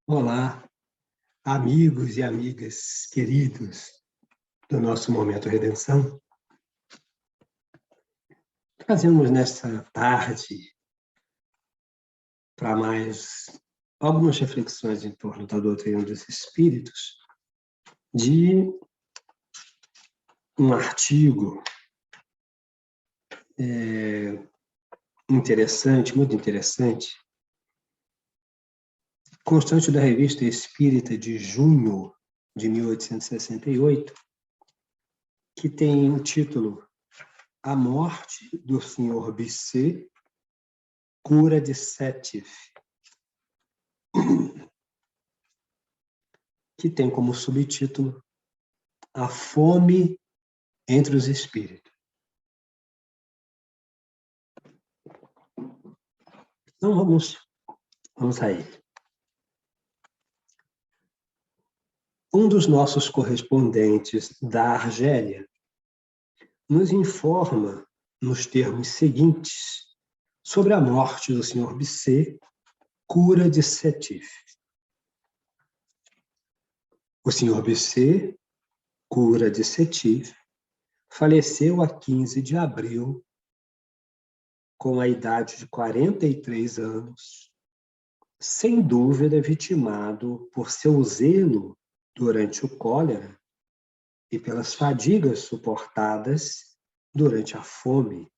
Olá, amigos e amigas queridos do nosso Momento Redenção. Trazemos nesta tarde para mais algumas reflexões em torno da doutrina dos espíritos, de um artigo interessante, muito interessante, constante da Revista Espírita de junho de 1868, que tem o título A Morte do Sr. Bisset, Cura de Sétif, que tem como subtítulo A Fome entre os Espíritos. Então vamos aí. Um dos nossos correspondentes da Argélia nos informa nos termos seguintes sobre a morte do Sr. Bisset, cura de Sétif. O Sr. Bisset, cura de Sétif, faleceu a 15 de abril, com a idade de 43 anos, sem dúvida vitimado por seu zelo durante o cólera e pelas fadigas suportadas durante a fome,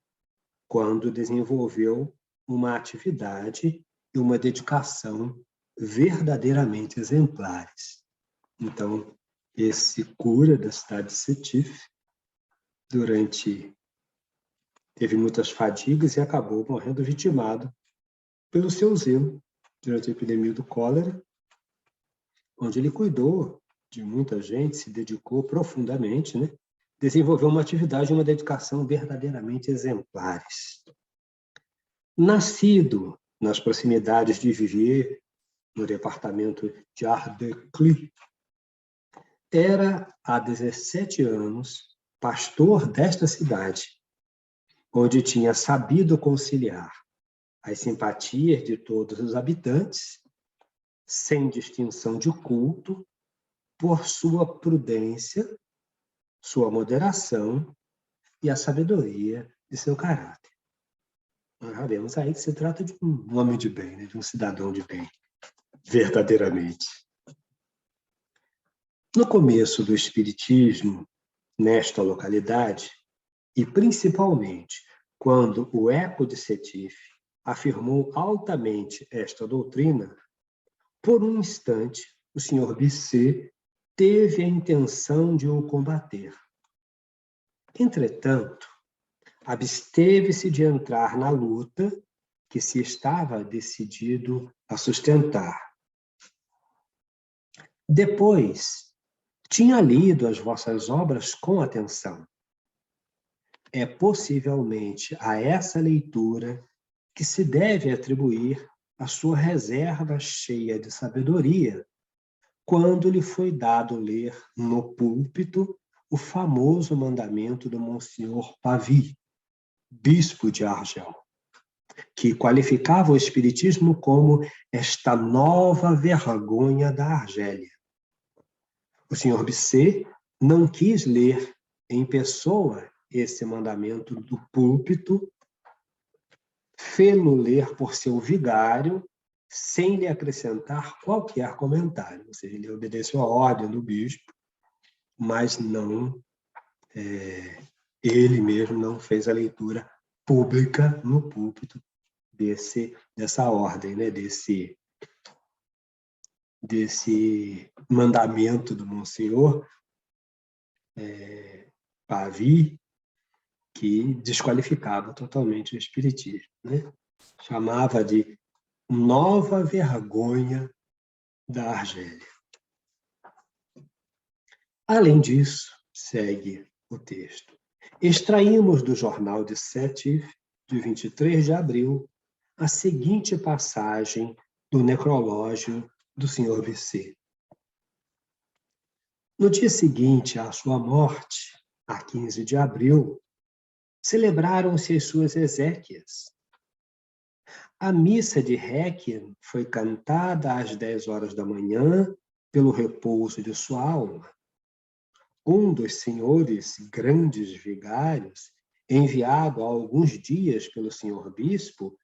quando desenvolveu uma atividade e uma dedicação verdadeiramente exemplares. Então, esse cura da cidade de Sétif, teve muitas fadigas e acabou morrendo vitimado pelo seu zelo durante a epidemia do cólera, onde ele cuidou de muita gente, se dedicou profundamente, né? Desenvolveu uma atividade e uma dedicação verdadeiramente exemplares. Nascido nas proximidades de Viviers, no departamento de Ardèche, era, há 17 anos, pastor desta cidade, onde tinha sabido conciliar as simpatias de todos os habitantes, sem distinção de culto, por sua prudência, sua moderação e a sabedoria de seu caráter. Nós sabemos aí que se trata de um homem de bem, né? De um cidadão de bem, verdadeiramente. No começo do Espiritismo, nesta localidade, e principalmente quando o Eco de Sétif afirmou altamente esta doutrina, por um instante o Sr. Bisset teve a intenção de o combater. Entretanto, absteve-se de entrar na luta que se estava decidido a sustentar. Depois, tinha lido as vossas obras com atenção. É possivelmente a essa leitura que se deve atribuir a sua reserva cheia de sabedoria, quando lhe foi dado ler no púlpito o famoso mandamento do Monsenhor Pavie, bispo de Argel, que qualificava o Espiritismo como esta nova vergonha da Argélia. O Sr. Bisset não quis ler em pessoa esse mandamento do púlpito, fê-lo ler por seu vigário, sem lhe acrescentar qualquer comentário. Ou seja, ele obedeceu a ordem do bispo, mas não, ele mesmo não fez a leitura pública no púlpito dessa ordem, né? desse mandamento do Monsenhor Pavie, que desqualificava totalmente o Espiritismo, né? Chamava de nova vergonha da Argélia. Além disso, segue o texto. Extraímos do jornal de Sétif, de 23 de abril, a seguinte passagem do necrológio do Sr. Bisset. No dia seguinte à sua morte, a 15 de abril, celebraram-se as suas exéquias. A missa de Requiem foi cantada às 10 horas da manhã pelo repouso de sua alma. Um dos senhores grandes vigários, enviado há alguns dias pelo senhor bispo,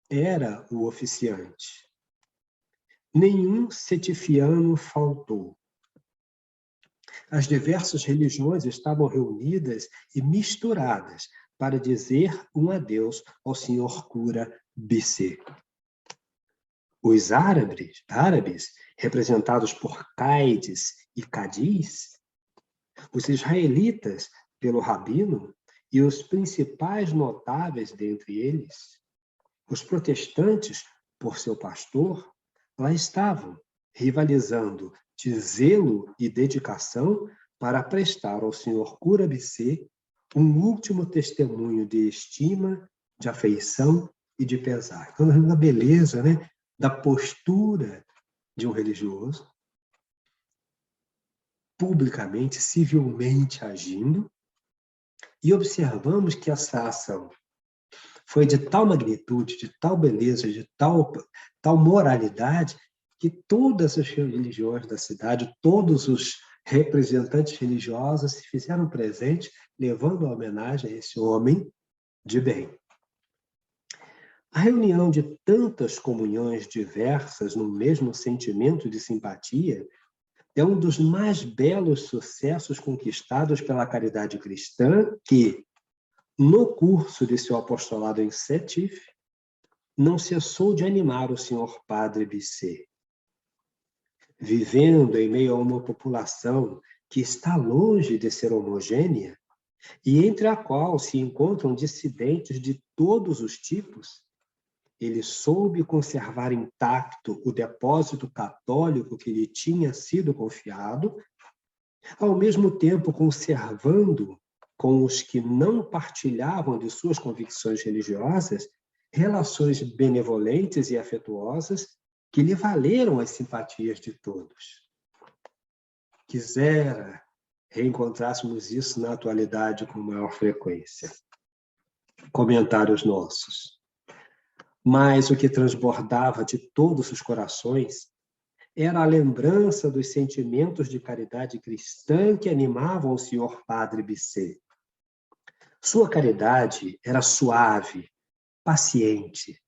era o oficiante. Nenhum setifiano faltou. As diversas religiões estavam reunidas e misturadas para dizer um adeus ao senhor cura Bissé. Os árabes, representados por Caides e Cádiz, os israelitas pelo rabino e os principais notáveis dentre eles, os protestantes por seu pastor, lá estavam, rivalizando de zelo e dedicação para prestar ao senhor cura Bissé um último testemunho de estima, de afeição e de pesar. Então, a beleza, né, da postura de um religioso, publicamente, civilmente agindo, e observamos que essa ação foi de tal magnitude, de tal beleza, de tal moralidade, que todas as religiões da cidade, todos os representantes religiosos se fizeram presentes, levando a homenagem a esse homem de bem. A reunião de tantas comunhões diversas no mesmo sentimento de simpatia é um dos mais belos sucessos conquistados pela caridade cristã que, no curso de seu apostolado em Sétif, não cessou de animar o senhor Padre Bissé. Vivendo em meio a uma população que está longe de ser homogênea e entre a qual se encontram dissidentes de todos os tipos, ele soube conservar intacto o depósito católico que lhe tinha sido confiado, ao mesmo tempo conservando com os que não partilhavam de suas convicções religiosas relações benevolentes e afetuosas que lhe valeram as simpatias de todos. Quisera reencontrássemos isso na atualidade com maior frequência. Comentários nossos. Mas o que transbordava de todos os corações era a lembrança dos sentimentos de caridade cristã que animavam o senhor Padre Bissé. Sua caridade era suave, paciente,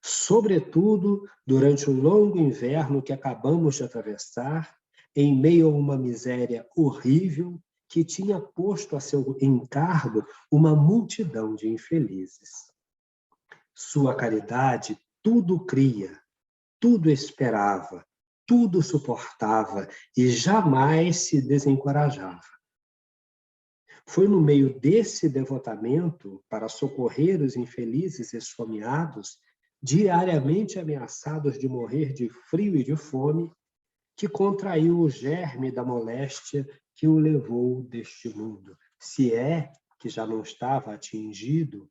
sobretudo durante o longo inverno que acabamos de atravessar, em meio a uma miséria horrível que tinha posto a seu encargo uma multidão de infelizes. Sua caridade tudo cria, tudo esperava, tudo suportava e jamais se desencorajava. Foi no meio desse devotamento para socorrer os infelizes esfomeados, diariamente ameaçados de morrer de frio e de fome, que contraiu o germe da moléstia que o levou deste mundo, se é que já não estava atingido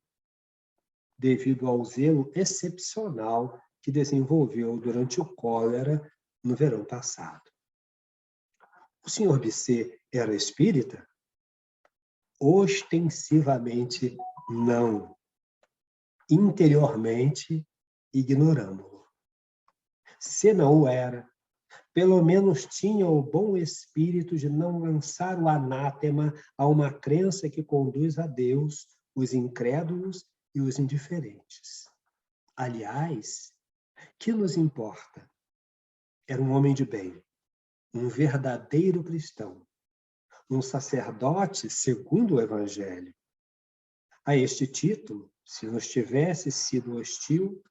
devido ao zelo excepcional que desenvolveu durante o cólera no verão passado. O senhor Bissé era espírita? Ostensivamente, não. Interiormente, ignoramos-lo. Se não o era, pelo menos tinha o bom espírito de não lançar o anátema a uma crença que conduz a Deus os incrédulos e os indiferentes. Aliás, que nos importa? Era um homem de bem, um verdadeiro cristão, um sacerdote segundo o Evangelho. A este título, se nos tivesse sido hostil,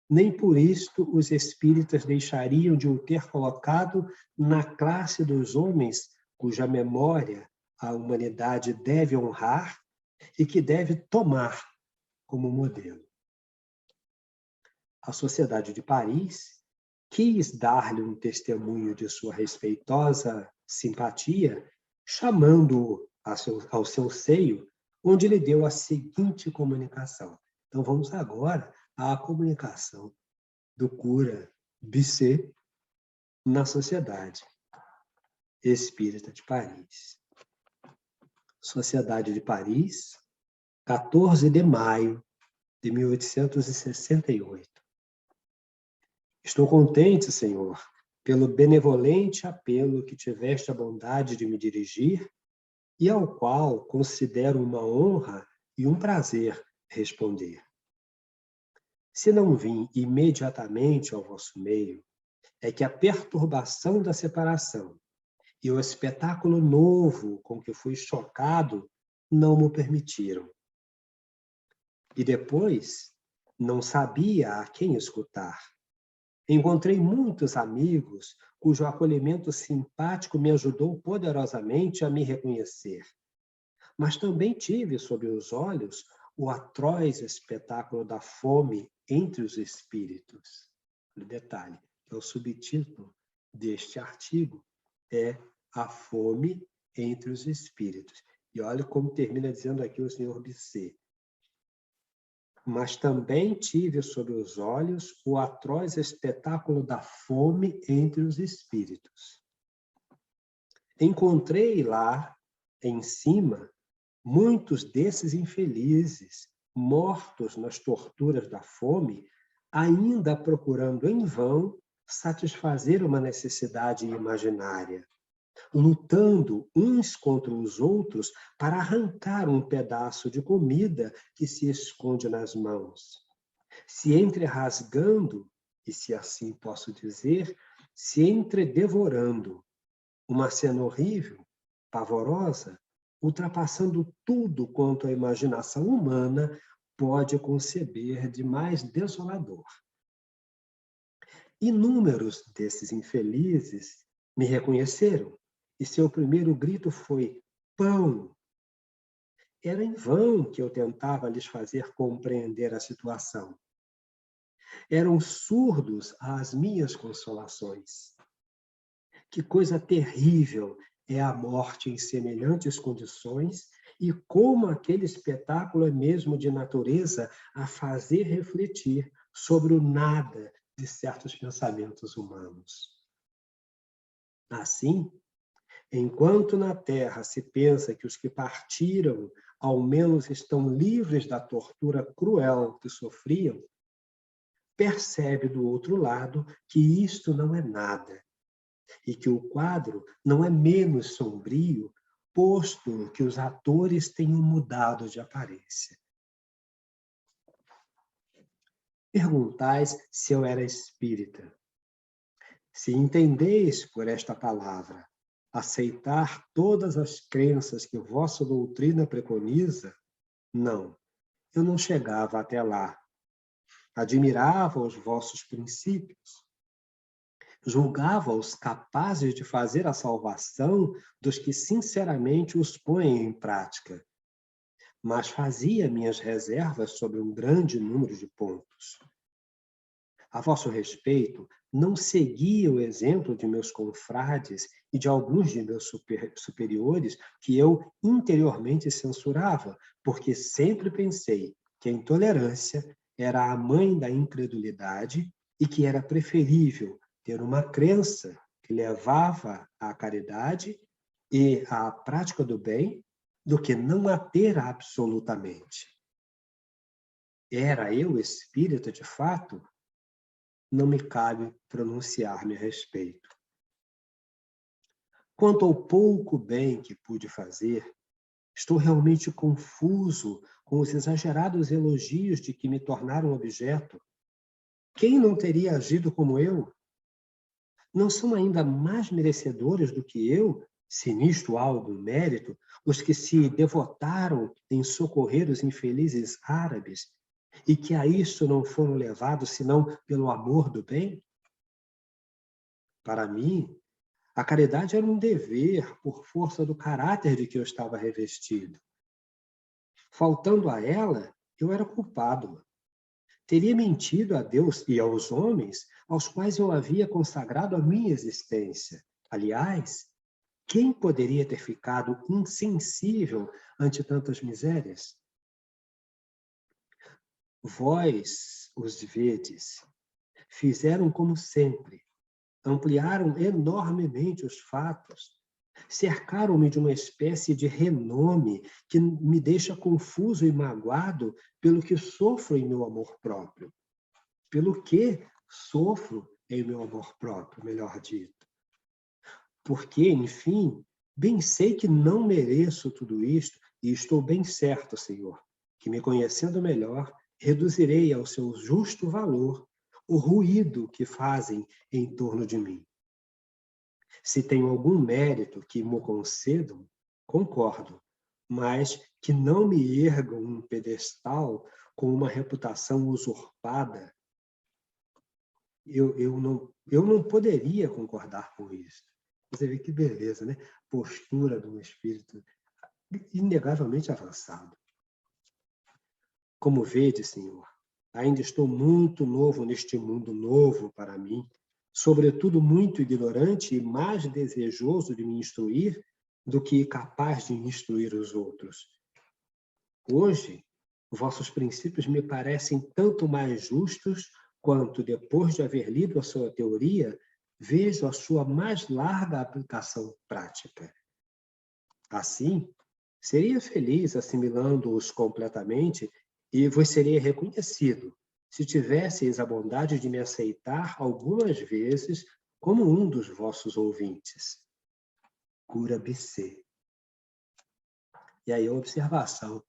nem por isto os espíritas deixariam de o ter colocado na classe dos homens cuja memória a humanidade deve honrar e que deve tomar como modelo. A Sociedade de Paris quis dar-lhe um testemunho de sua respeitosa simpatia, chamando-o ao seu seio, onde lhe deu a seguinte comunicação. Então, vamos agora à comunicação do cura Bissé na Sociedade Espírita de Paris. Sociedade de Paris, 14 de maio de 1868. Estou contente, Senhor, pelo benevolente apelo que tiveste a bondade de me dirigir e ao qual considero uma honra e um prazer responder. Se não vim imediatamente ao vosso meio, é que a perturbação da separação e o espetáculo novo com que fui chocado não me permitiram. E depois, não sabia a quem escutar. Encontrei muitos amigos cujo acolhimento simpático me ajudou poderosamente a me reconhecer. Mas também tive sob os olhos o atroz espetáculo da fome entre os espíritos. O detalhe, é o subtítulo deste artigo, é a fome entre os espíritos. E olha como termina dizendo aqui o senhor Bisset. Mas também tive sob os olhos o atroz espetáculo da fome entre os espíritos. Encontrei lá, em cima, muitos desses infelizes, mortos nas torturas da fome, ainda procurando em vão satisfazer uma necessidade imaginária, lutando uns contra os outros para arrancar um pedaço de comida que se esconde nas mãos, se entrerasgando, e se assim posso dizer, se entredevorando. Uma cena horrível, pavorosa, ultrapassando tudo quanto a imaginação humana pode conceber de mais desolador. Inúmeros desses infelizes me reconheceram, e seu primeiro grito foi: pão! Era em vão que eu tentava lhes fazer compreender a situação. Eram surdos às minhas consolações. Que coisa terrível é a morte em semelhantes condições e como aquele espetáculo é mesmo de natureza a fazer refletir sobre o nada de certos pensamentos humanos. Assim, enquanto na Terra se pensa que os que partiram ao menos estão livres da tortura cruel que sofriam, percebe do outro lado que isto não é nada e que o quadro não é menos sombrio, posto que os atores tenham mudado de aparência. Perguntais se eu era espírita. Se entendeis por esta palavra aceitar todas as crenças que vossa doutrina preconiza, não, eu não chegava até lá. Admirava os vossos princípios, julgava-os capazes de fazer a salvação dos que sinceramente os põem em prática, mas fazia minhas reservas sobre um grande número de pontos. A vosso respeito, não seguia o exemplo de meus confrades e de alguns de meus superiores que eu interiormente censurava, porque sempre pensei que a intolerância era a mãe da incredulidade e que era preferível ter uma crença que levava à caridade e à prática do bem do que não a ter absolutamente. Era eu espírita de fato? Não me cabe pronunciar-me a respeito. Quanto ao pouco bem que pude fazer, estou realmente confuso com os exagerados elogios de que me tornaram objeto. Quem não teria agido como eu? Não são ainda mais merecedores do que eu, se nisto há algum mérito, os que se devotaram em socorrer os infelizes árabes e que a isso não foram levados senão pelo amor do bem? Para mim, a caridade era um dever por força do caráter de que eu estava revestido. Faltando a ela, eu era culpado. Teria mentido a Deus e aos homens aos quais eu havia consagrado a minha existência. Aliás, quem poderia ter ficado insensível ante tantas misérias? Vós, os vedes, fizeram como sempre, ampliaram enormemente os fatos, cercaram-me de uma espécie de renome que me deixa confuso e magoado pelo que sofro em meu amor próprio. Pelo que sofro em meu amor próprio, melhor dito. Porque, enfim, bem sei que não mereço tudo isto, e estou bem certo, Senhor, que me conhecendo melhor, reduzirei ao seu justo valor o ruído que fazem em torno de mim. Se tenho algum mérito que me concedam, concordo, mas que não me ergam um pedestal com uma reputação usurpada, eu não poderia concordar com isso. Você vê que beleza, né? Postura de um espírito inegavelmente avançado. Como vede, Senhor, ainda estou muito novo neste mundo novo para mim, sobretudo muito ignorante e mais desejoso de me instruir do que capaz de instruir os outros. Hoje, vossos princípios me parecem tanto mais justos quanto, depois de haver lido a sua teoria, vejo a sua mais larga aplicação prática. Assim, seria feliz assimilando-os completamente e vos seria reconhecido se tivesseis a bondade de me aceitar algumas vezes como um dos vossos ouvintes. Cura BC. E aí a observação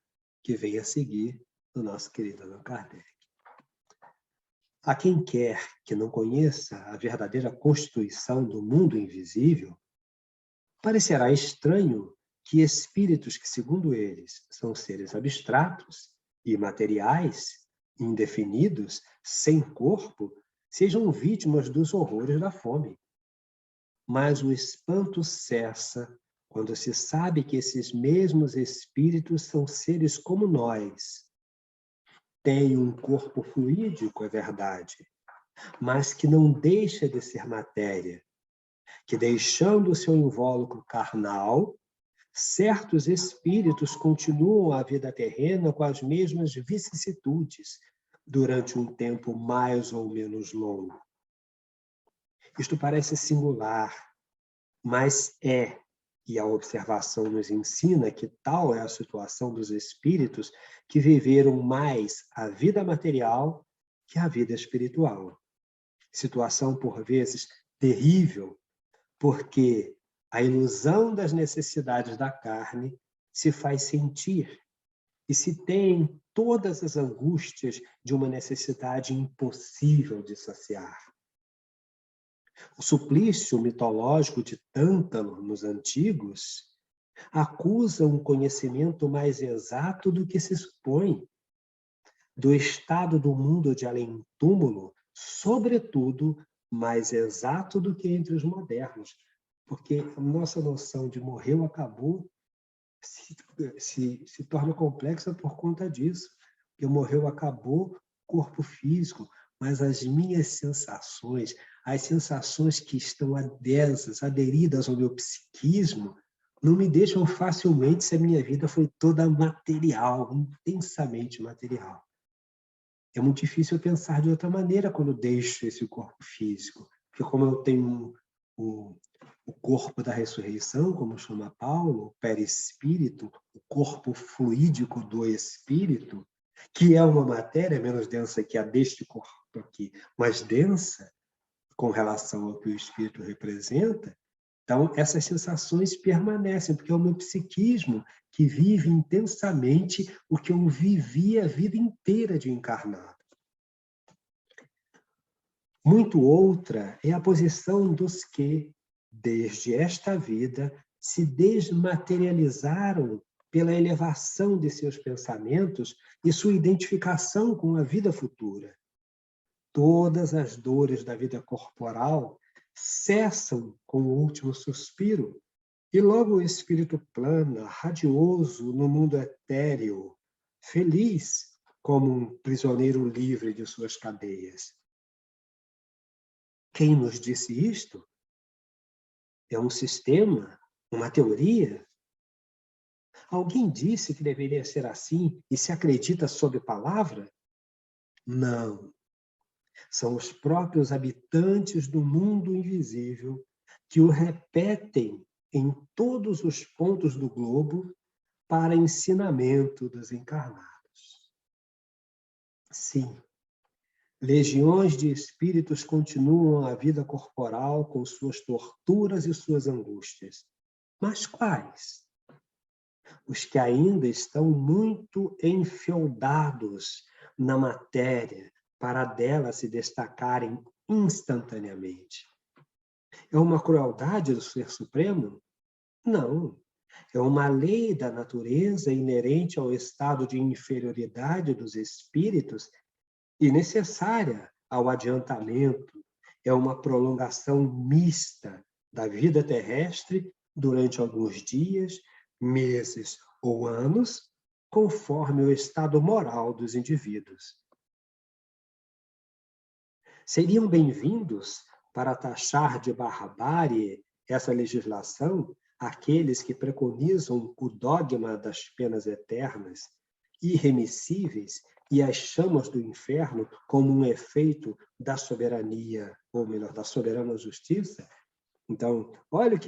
que vem a seguir do nosso querido Allan Kardec. A quem quer que não conheça a verdadeira constituição do mundo invisível, parecerá estranho que espíritos que, segundo eles, são seres abstratos, imateriais, indefinidos, sem corpo, sejam vítimas dos horrores da fome. Mas o espanto cessa quando se sabe que esses mesmos espíritos são seres como nós. Têm um corpo fluídico, é verdade, mas que não deixa de ser matéria, que, deixando o seu invólucro carnal, certos espíritos continuam a vida terrena com as mesmas vicissitudes durante um tempo mais ou menos longo. Isto parece singular, mas e a observação nos ensina que tal é a situação dos espíritos que viveram mais a vida material que a vida espiritual. Situação, por vezes, terrível, porque a ilusão das necessidades da carne se faz sentir e se tem todas as angústias de uma necessidade impossível de saciar. O suplício mitológico de Tântalo nos antigos acusa um conhecimento mais exato do que se supõe do estado do mundo de além-túmulo, sobretudo mais exato do que entre os modernos, porque a nossa noção de morreu, acabou, se torna complexa por conta disso. Porque morreu, acabou, corpo físico, mas as minhas sensações, as sensações que estão aderidas ao meu psiquismo, não me deixam facilmente se a minha vida foi toda material, intensamente material. É muito difícil eu pensar de outra maneira quando deixo esse corpo físico, porque como eu tenho o corpo da ressurreição, como chama Paulo, o perispírito, o corpo fluídico do espírito, que é uma matéria menos densa que a deste corpo aqui, mas densa com relação ao que o espírito representa. Então, essas sensações permanecem, porque é o meu psiquismo que vive intensamente o que eu vivi a vida inteira de encarnado. Muito outra é a posição dos que, desde esta vida, se desmaterializaram pela elevação de seus pensamentos e sua identificação com a vida futura. Todas as dores da vida corporal cessam com o último suspiro, e logo o espírito plana, radioso no mundo etéreo, feliz como um prisioneiro livre de suas cadeias. Quem nos disse isto? É um sistema, uma teoria? Alguém disse que deveria ser assim e se acredita sob palavra? Não. São os próprios habitantes do mundo invisível que o repetem em todos os pontos do globo para ensinamento dos encarnados. Sim, Legiões de espíritos continuam a vida corporal com suas torturas e suas angústias. Mas quais? Os que ainda estão muito enfeudados na matéria para dela se destacarem instantaneamente. É uma crueldade do Ser Supremo? Não. É uma lei da natureza inerente ao estado de inferioridade dos espíritos e necessária ao adiantamento. É uma prolongação mista da vida terrestre durante alguns dias, meses ou anos, conforme o estado moral dos indivíduos. Seriam bem-vindos para taxar de barbárie essa legislação aqueles que preconizam o dogma das penas eternas, irremissíveis, e as chamas do inferno como um efeito da soberania, ou melhor, da soberana justiça? Então, olha o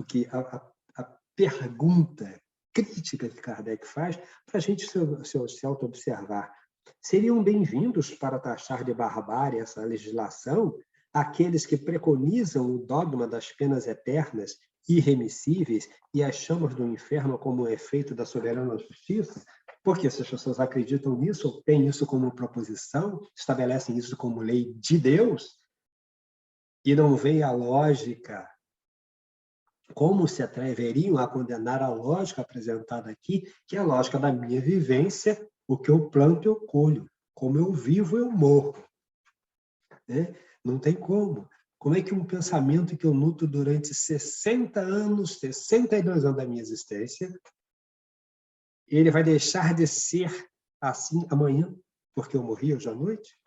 que a pergunta crítica que Kardec faz para a gente se auto-observar. Seriam bem-vindos para taxar de barbárie essa legislação aqueles que preconizam o dogma das penas eternas, irremissíveis, e as chamas do inferno como um efeito da soberana justiça? Porque se as pessoas acreditam nisso, têm isso como proposição, estabelecem isso como lei de Deus, e não vem a lógica, como se atreveriam a condenar a lógica apresentada aqui, que é a lógica da minha vivência, o que eu planto eu colho, como eu vivo eu morro. Né? Não tem como. Como é que um pensamento que eu nutro durante 60 anos, 62 anos da minha existência, ele vai deixar de ser assim amanhã, porque eu morri hoje à noite?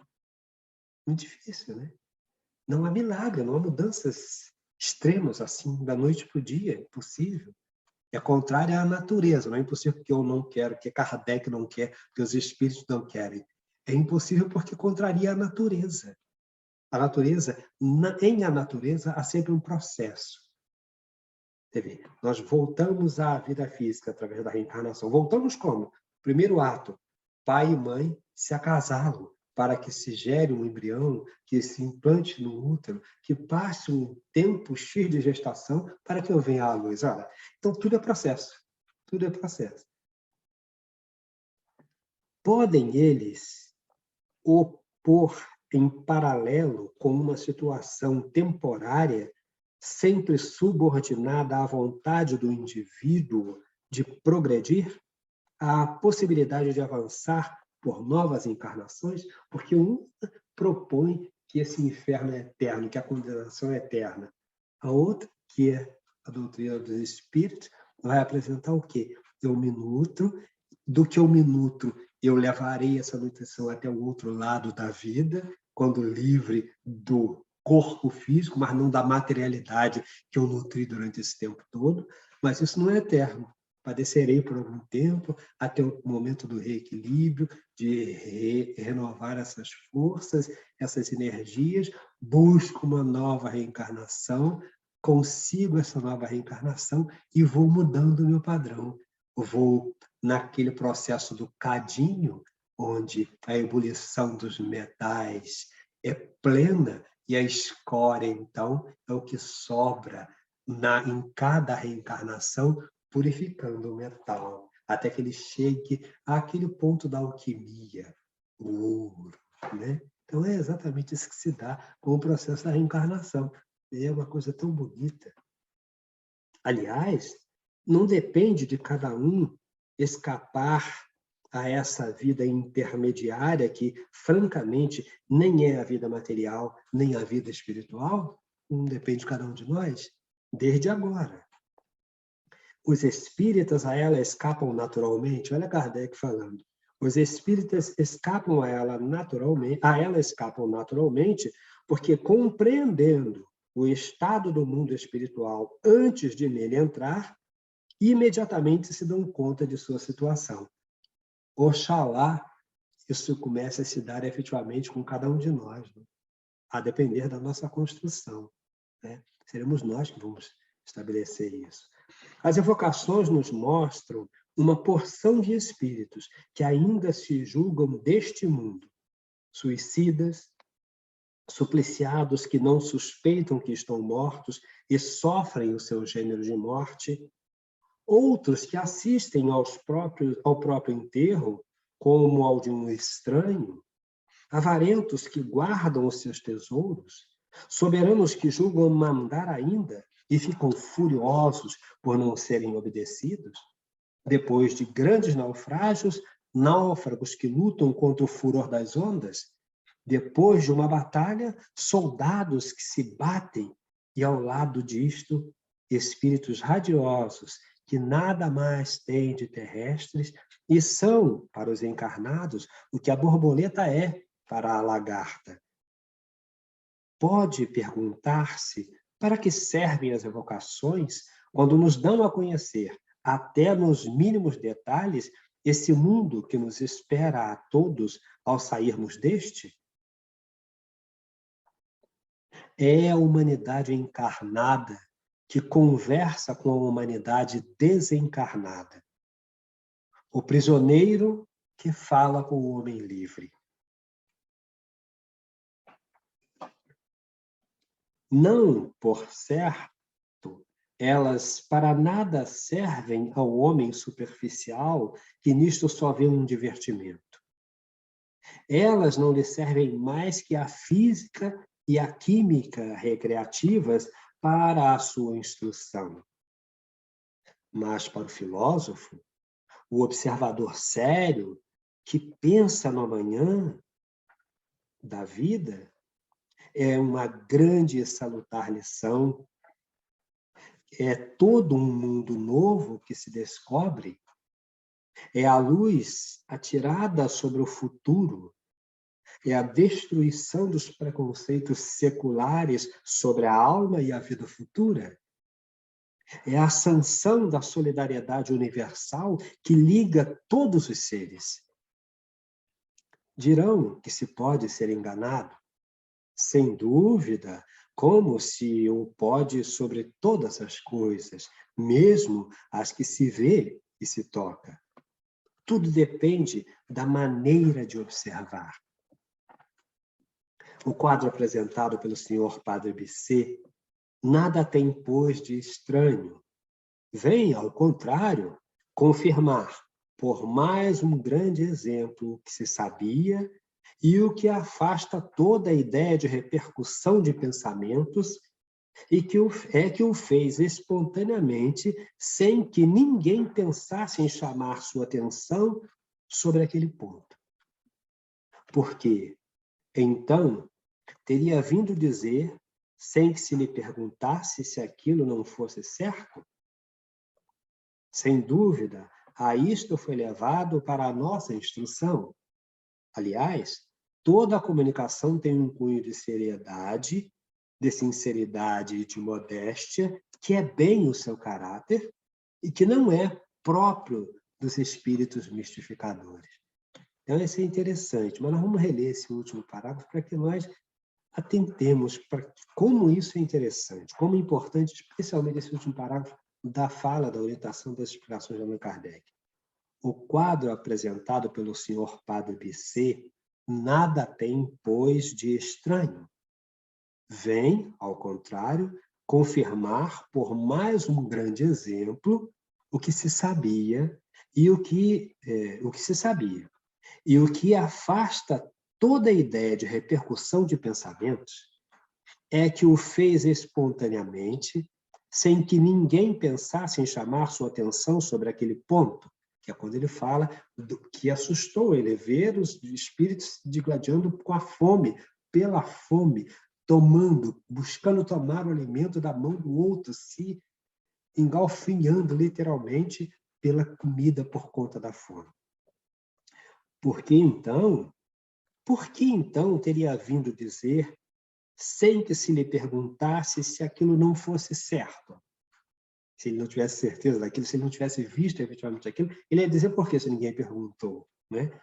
Muito difícil, né? Não há milagre, não há mudanças extremas assim, da noite para o dia, é impossível. É contrário à natureza, não é impossível porque eu não quero, porque Kardec não quer, porque os espíritos não querem. É impossível porque contraria a natureza. A natureza, em a natureza, há sempre um processo. Nós voltamos à vida física através da reencarnação. Voltamos como? Primeiro ato, pai e mãe se acasalam para que se gere um embrião, que se implante no útero, que passe um tempo cheio de gestação para que eu venha à luz. Olha, então, tudo é processo. Tudo é processo. Podem eles opor em paralelo com uma situação temporária sempre subordinada à vontade do indivíduo de progredir, à possibilidade de avançar por novas encarnações, porque um propõe que esse inferno é eterno, que a condenação é eterna. A outra, que é a doutrina dos espíritos, vai apresentar o quê? Eu me nutro, do que eu me nutro, eu levarei essa nutrição até o outro lado da vida, quando livre do corpo físico, mas não da materialidade que eu nutri durante esse tempo todo. Mas isso não é eterno. Padecerei por algum tempo, até o momento do reequilíbrio, de renovar essas forças, essas energias, busco uma nova reencarnação, consigo essa nova reencarnação e vou mudando o meu padrão. Vou naquele processo do cadinho, onde a ebulição dos metais é plena e a escória, então, é o que sobra em cada reencarnação, purificando o metal, até que ele chegue àquele ponto da alquimia, o ouro, né? Então, é exatamente isso que se dá com o processo da reencarnação. É uma coisa tão bonita. Aliás, não depende de cada um escapar a essa vida intermediária que, francamente, nem é a vida material, nem a vida espiritual. Não depende de cada um de nós, desde agora. Os espíritas a ela escapam naturalmente, olha Kardec falando. Os espíritas escapam a ela escapam naturalmente, porque compreendendo o estado do mundo espiritual antes de nele entrar, imediatamente se dão conta de sua situação. Oxalá isso comece a se dar efetivamente com cada um de nós, né? A depender da nossa construção, né? Seremos nós que vamos estabelecer isso. As evocações nos mostram uma porção de espíritos que ainda se julgam deste mundo, suicidas, supliciados que não suspeitam que estão mortos e sofrem o seu gênero de morte, outros que assistem ao próprio enterro, como ao de um estranho, avarentos que guardam os seus tesouros, soberanos que julgam mandar ainda e ficam furiosos por não serem obedecidos, depois de grandes naufrágios, náufragos que lutam contra o furor das ondas, depois de uma batalha, soldados que se batem, e ao lado disto, espíritos radiosos que nada mais têm de terrestres e são, para os encarnados, o que a borboleta é para a lagarta. Pode perguntar-se para que servem as evocações quando nos dão a conhecer, até nos mínimos detalhes, esse mundo que nos espera a todos ao sairmos deste? É a humanidade encarnada que conversa com a humanidade desencarnada. O prisioneiro que fala com o homem livre. Não, por certo, elas para nada servem ao homem superficial que nisto só vê um divertimento. Elas não lhe servem mais que a física e a química recreativas para a sua instrução. Mas para o filósofo, o observador sério, que pensa no amanhã da vida, é uma grande e salutar lição. É todo um mundo novo que se descobre. É a luz atirada sobre o futuro. É a destruição dos preconceitos seculares sobre a alma e a vida futura. É a sanção da solidariedade universal que liga todos os seres. Dirão que se pode ser enganado. Sem dúvida, como se o pode sobre todas as coisas, mesmo as que se vê e se toca. Tudo depende da maneira de observar. O quadro apresentado pelo senhor Padre Bicê nada tem, pois, de estranho. Vem, ao contrário, confirmar, por mais um grande exemplo, o que se sabia e o que afasta toda a ideia de repercussão de pensamentos e que o fez espontaneamente, sem que ninguém pensasse em chamar sua atenção sobre aquele ponto. Porque, então, teria vindo dizer, sem que se lhe perguntasse se aquilo não fosse certo? Sem dúvida, a isto foi levado para a nossa instrução. Aliás, toda a comunicação tem um cunho de seriedade, de sinceridade e de modéstia, que é bem o seu caráter e que não é próprio dos espíritos mistificadores. Então, isso é interessante, mas nós vamos reler esse último parágrafo para que nós atentemos para como isso é interessante, como é importante, especialmente esse último parágrafo da fala, da orientação das explicações de Allan Kardec. O quadro apresentado pelo senhor Padre Bicê nada tem, pois, de estranho. Vem, ao contrário, confirmar, por mais um grande exemplo, o que se sabia e o que se sabia. E o que afasta toda a ideia de repercussão de pensamentos é que o fez espontaneamente, sem que ninguém pensasse em chamar sua atenção sobre aquele ponto, que é quando ele fala do que assustou ele, ver os espíritos digladiando com a fome, pela fome, tomando, buscando tomar o alimento da mão do outro, se engalfinhando literalmente pela comida por conta da fome. Por que então teria vindo dizer, sem que se lhe perguntasse se aquilo não fosse certo? Se ele não tivesse certeza daquilo, se ele não tivesse visto efetivamente aquilo, ele ia dizer por que se ninguém perguntou, né?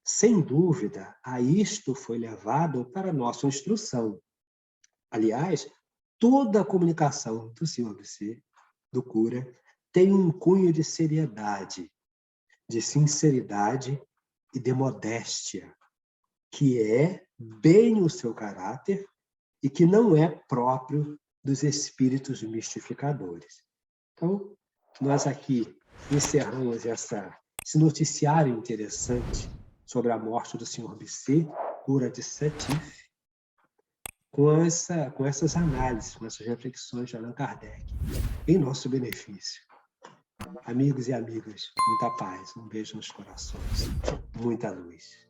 Sem dúvida, a isto foi levado para a nossa instrução. Aliás, toda a comunicação do senhor Bicê, do cura, tem um cunho de seriedade, de sinceridade e de modéstia. que é bem o seu caráter e que não é próprio dos espíritos mistificadores. Então, nós aqui encerramos esse noticiário interessante sobre a morte do Sr. Bisset, cura de Sétif, com essas análises, com essas reflexões de Allan Kardec, em nosso benefício. Amigos e amigas, muita paz, um beijo nos corações, muita luz.